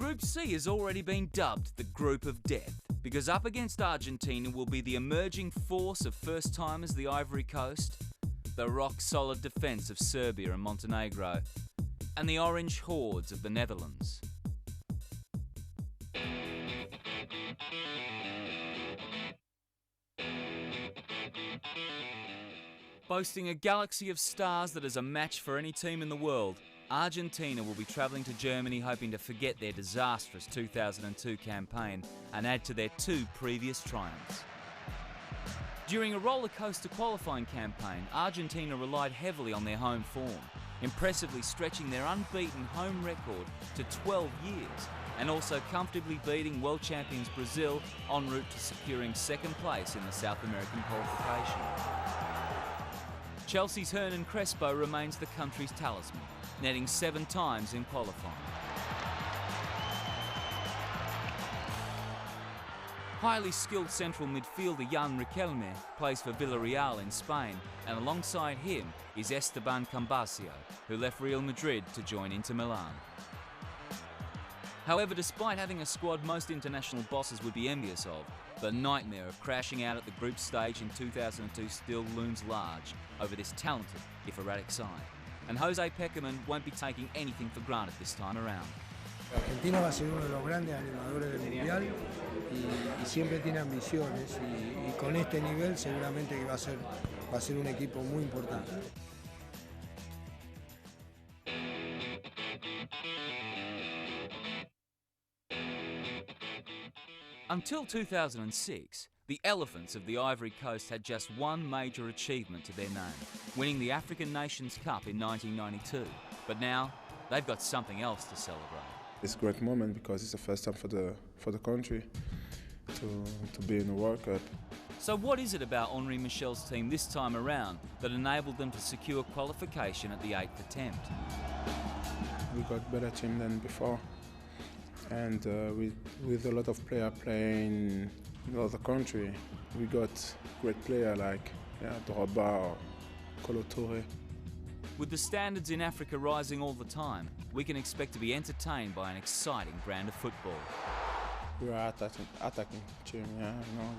Group C has already been dubbed the Group of Death, because up against Argentina will be the emerging force of first-timers the Ivory Coast, the rock-solid defence of Serbia and Montenegro, and the orange hordes of the Netherlands. Boasting a galaxy of stars that is a match for any team in the world, Argentina will be travelling to Germany hoping to forget their disastrous 2002 campaign and add to their 2 previous triumphs. During a rollercoaster qualifying campaign, Argentina relied heavily on their home form, impressively stretching their unbeaten home record to 12 years, and also comfortably beating world champions Brazil en route to securing second place in the South American qualification. Chelsea's Hernan Crespo remains the country's talisman, netting 7 times in qualifying. Highly skilled central midfielder Jan Riquelme plays for Villarreal in Spain, and alongside him is Esteban Cambacio, who left Real Madrid to join Inter Milan. However, despite having a squad most international bosses would be envious of, the nightmare of crashing out at the group stage in 2002 still looms large over this talented, if erratic side. And Jose Pekerman won't be taking anything for granted this time around. Argentina va a ser uno de los grandes animadores del Mundial y siempre tiene ambiciones y con este nivel seguramente que va a ser un equipo muy importante. Until 2006, the Elephants of the Ivory Coast had just one major achievement to their name, winning the African Nations Cup in 1992. But now, they've got something else to celebrate. It's a great moment because it's the first time for the country to be in the World Cup. So what is it about Henri Michel's team this time around that enabled them to secure qualification at the 8th attempt? We got a better team than before. And with a lot of players playing in other country, we got great players like Drogba or Kolo Touré. With the standards in Africa rising all the time, we can expect to be entertained by an exciting brand of football. We are attacking team,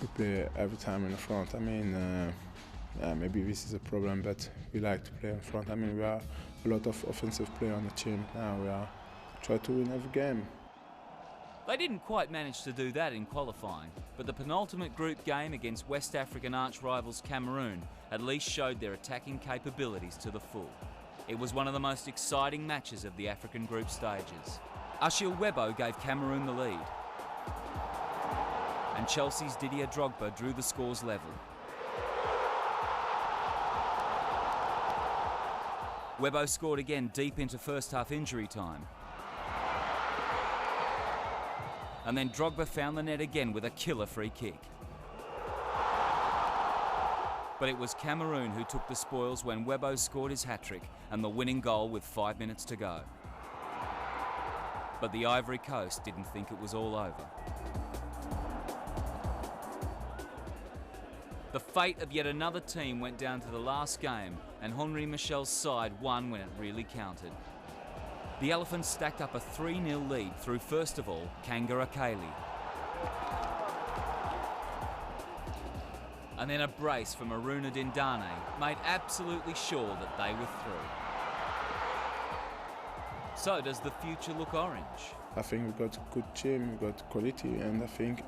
We play every time in the front. I mean, maybe this is a problem, but we like to play in front. I mean, we are a lot of offensive players on the team. Now we are try to win every game. They didn't quite manage to do that in qualifying, but the penultimate group game against West African arch-rivals Cameroon at least showed their attacking capabilities to the full. It was one of the most exciting matches of the African group stages. Achille Webo gave Cameroon the lead, and Chelsea's Didier Drogba drew the scores level. Webo scored again deep into first-half injury time. And then Drogba found the net again with a killer free kick. But it was Cameroon who took the spoils when Webo scored his hat-trick and the winning goal with 5 minutes to go. But the Ivory Coast didn't think it was all over. The fate of yet another team went down to the last game, and Henri Michel's side won when it really counted. The Elephants stacked up a 3-0 lead through, first of all, Kangara Kaylee. And then a brace from Aruna Dindane made absolutely sure that they were through. So does the future look orange? I think we got a good team, we got quality, and I think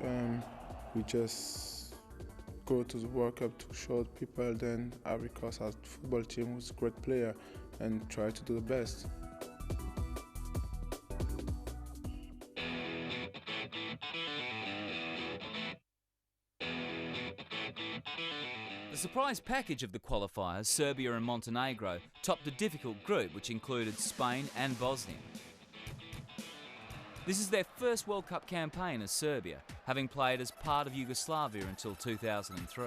we just go to the World Cup to show people then Ivory Coast has a football team who's a great player and try to do the best. The surprise package of the qualifiers, Serbia and Montenegro, topped a difficult group which included Spain and Bosnia. This is their first World Cup campaign as Serbia, having played as part of Yugoslavia until 2003.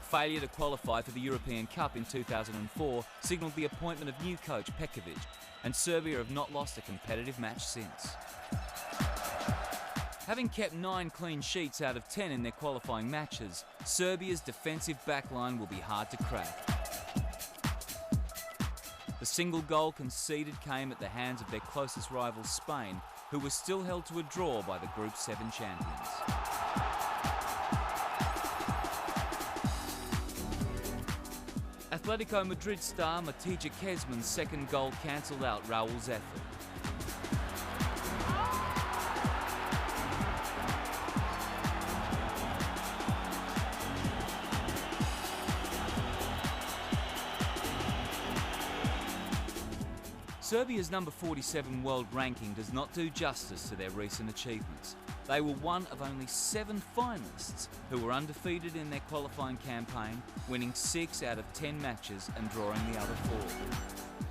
Failure to qualify for the European Cup in 2004 signalled the appointment of new coach Pekovic, and Serbia have not lost a competitive match since. Having kept 9 clean sheets out of 10 in their qualifying matches, Serbia's defensive backline will be hard to crack. The single goal conceded came at the hands of their closest rival Spain, who were still held to a draw by the Group 7 champions. Atletico Madrid star Matija Kezman's second goal cancelled out Raul's effort. Serbia's number 47 world ranking does not do justice to their recent achievements. They were one of only 7 finalists who were undefeated in their qualifying campaign, winning 6 out of 10 matches and drawing the other 4.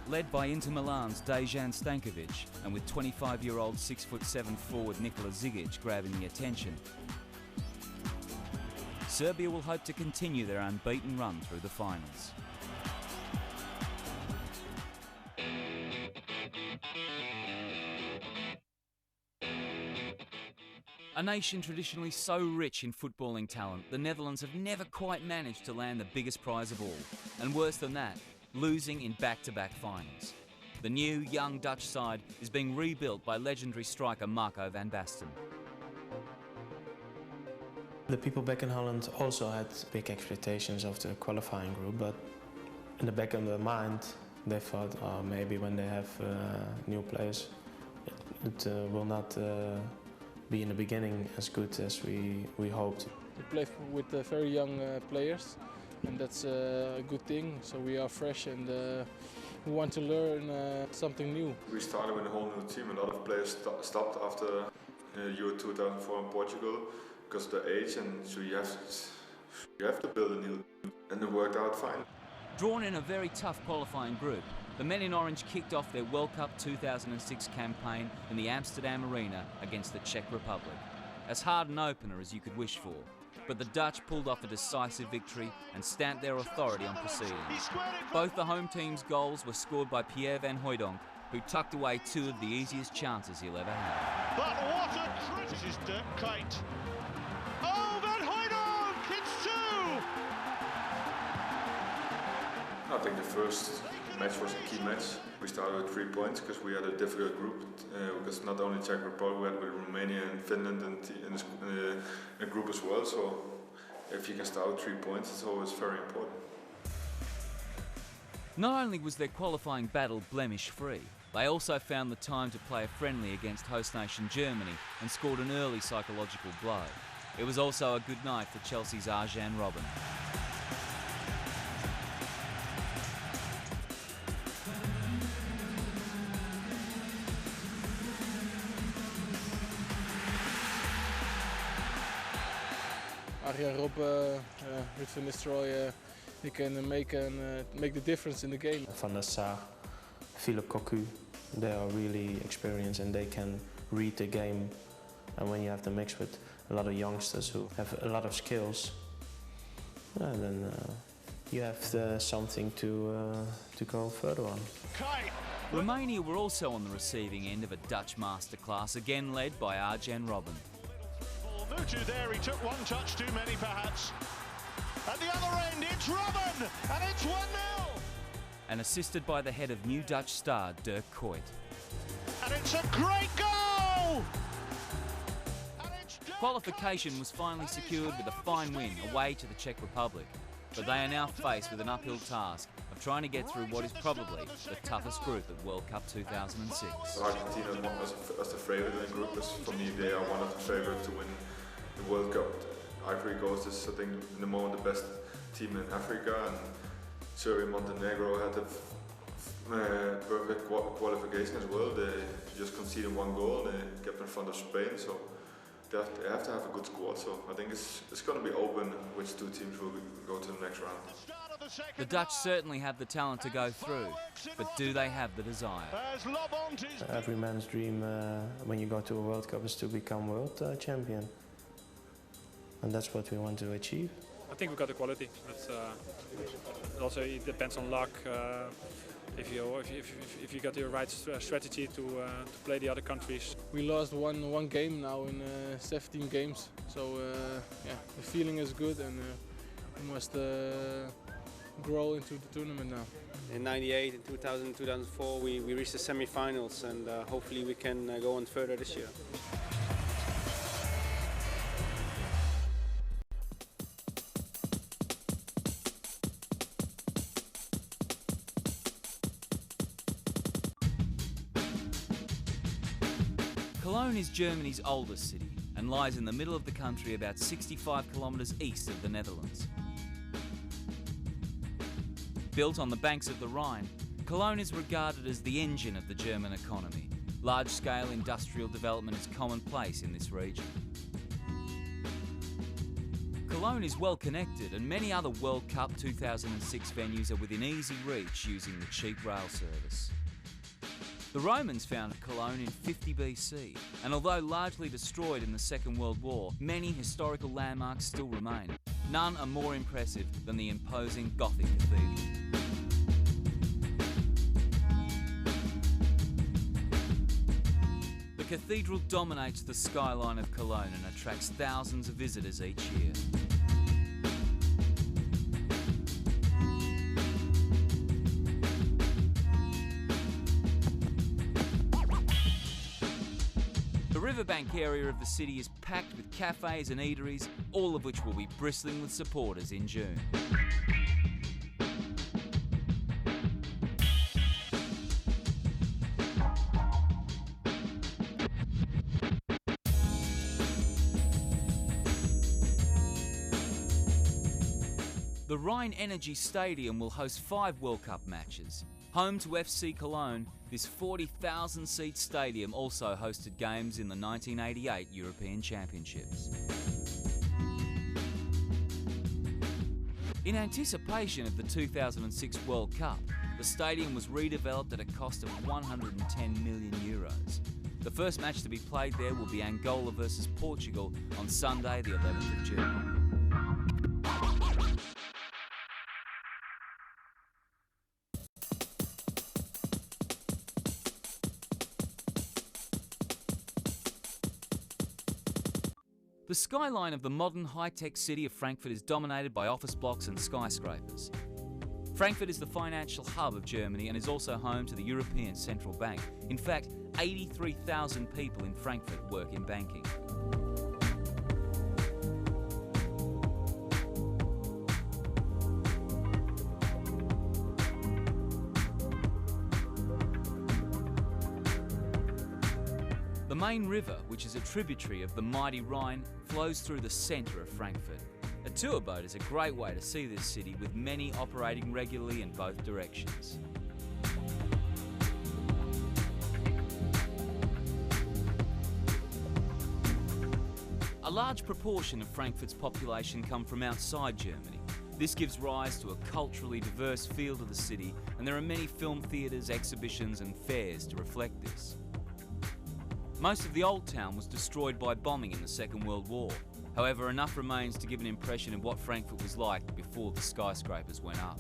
Led by Inter Milan's Dejan Stankovic and with 25-year-old 6'7" forward Nikola Zigic grabbing the attention, Serbia will hope to continue their unbeaten run through the finals. A nation traditionally so rich in footballing talent, the Netherlands have never quite managed to land the biggest prize of all. And worse than that, losing in back-to-back finals. The new, young Dutch side is being rebuilt by legendary striker Marco van Basten. The people back in Holland also had big expectations of the qualifying group, but in the back of their mind, they thought, oh, maybe when they have new players, it will not be in the beginning as good as we hoped. We play with very young players, and that's a good thing. So we are fresh and we want to learn something new. We started with a whole new team. A lot of players stopped after Euro 2004 in Portugal because of their age, and so you have to build a new team, and it worked out fine. Drawn in a very tough qualifying group, the men in orange kicked off their World Cup 2006 campaign in the Amsterdam Arena against the Czech Republic. As hard an opener as you could wish for, but the Dutch pulled off a decisive victory and stamped their authority on proceedings. Both the home team's goals were scored by Pierre van Hooijdonk, who tucked away 2 of the easiest chances he'll ever have. But what a This is Dirk Kuyt. Oh, van Hooijdonk! It's 2! I think the first match was a key match. We started with 3 points because we had a difficult group. Because not only Czech Republic, we had with Romania and Finland in a group as well. So if you can start with 3 points, it's always very important. Not only was their qualifying battle blemish-free, they also found the time to play a friendly against host nation Germany and scored an early psychological blow. It was also a good night for Chelsea's Arjen Robben. Arjen Robben, Ruud van Nistelrooy, they can make the difference in the game. Van der Sar, Philip Cocu, they are really experienced and they can read the game. And when you have to mix with a lot of youngsters who have a lot of skills, then you have something to go further on. Romania were also on the receiving end of a Dutch masterclass, again led by Arjen Robben. Mutu there, he took one touch too many perhaps. At the other end, it's Robben, and it's 1-0! And assisted by the head of new Dutch star Dirk Kuyt. And it's a great goal! Qualification was finally secured with a fine win away to the Czech Republic, but they are now faced with an uphill task of trying to get through what is probably the toughest group at World Cup 2006. Argentina as the favourite in the group, is for me they are one of the favourites to win the World Cup. Ivory Coast is, I think, in the moment the best team in Africa, and Serbia Montenegro had a perfect qualification as well. They just conceded 1 goal and they kept in front of Spain, so they have to have a good squad. So I think it's going to be open which 2 teams will go to the next round. The Dutch certainly have the talent to go through, but do they have the desire? Every man's dream when you go to a World Cup is to become world champion. And that's what we want to achieve. I think we've got the quality, but also it depends on luck. If you got the right strategy to play the other countries. We lost one game now in 17 games, so yeah, the feeling is good, and we must grow into the tournament now. In '98, in 2000, 2004, we reached the semi-finals, and hopefully we can go on further this year. Cologne is Germany's oldest city and lies in the middle of the country about 65 kilometres east of the Netherlands. Built on the banks of the Rhine, Cologne is regarded as the engine of the German economy. Large-scale industrial development is commonplace in this region. Cologne is well connected, and many other World Cup 2006 venues are within easy reach using the cheap rail service. The Romans founded Cologne in 50 BC, and although largely destroyed in the Second World War, many historical landmarks still remain. None are more impressive than the imposing Gothic cathedral. The cathedral dominates the skyline of Cologne and attracts thousands of visitors each year. The riverbank area of the city is packed with cafes and eateries, all of which will be bristling with supporters in June. The Rhine Energy Stadium will host 5 World Cup matches. Home to FC Cologne, this 40,000-seat stadium also hosted games in the 1988 European Championships. In anticipation of the 2006 World Cup, the stadium was redeveloped at a cost of €110 million. The first match to be played there will be Angola versus Portugal on Sunday, the 11th of June. The skyline of the modern high-tech city of Frankfurt is dominated by office blocks and skyscrapers. Frankfurt is the financial hub of Germany and is also home to the European Central Bank. In fact, 83,000 people in Frankfurt work in banking. The main river, which is a tributary of the mighty Rhine, flows through the centre of Frankfurt. A tour boat is a great way to see this city, with many operating regularly in both directions. A large proportion of Frankfurt's population come from outside Germany. This gives rise to a culturally diverse feel to the city, and there are many film theatres, exhibitions and fairs to reflect this. Most of the old town was destroyed by bombing in the Second World War. However, enough remains to give an impression of what Frankfurt was like before the skyscrapers went up.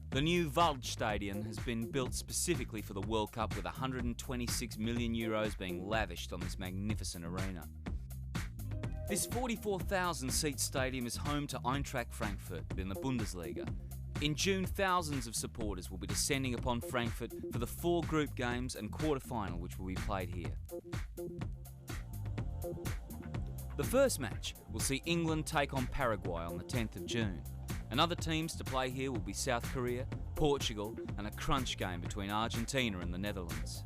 The new Waldstadion has been built specifically for the World Cup, with €126 million being lavished on this magnificent arena. This 44,000-seat stadium is home to Eintracht Frankfurt in the Bundesliga. In June, thousands of supporters will be descending upon Frankfurt for the 4 group games and quarter-final which will be played here. The first match will see England take on Paraguay on the 10th of June. And other teams to play here will be South Korea, Portugal and a crunch game between Argentina and the Netherlands.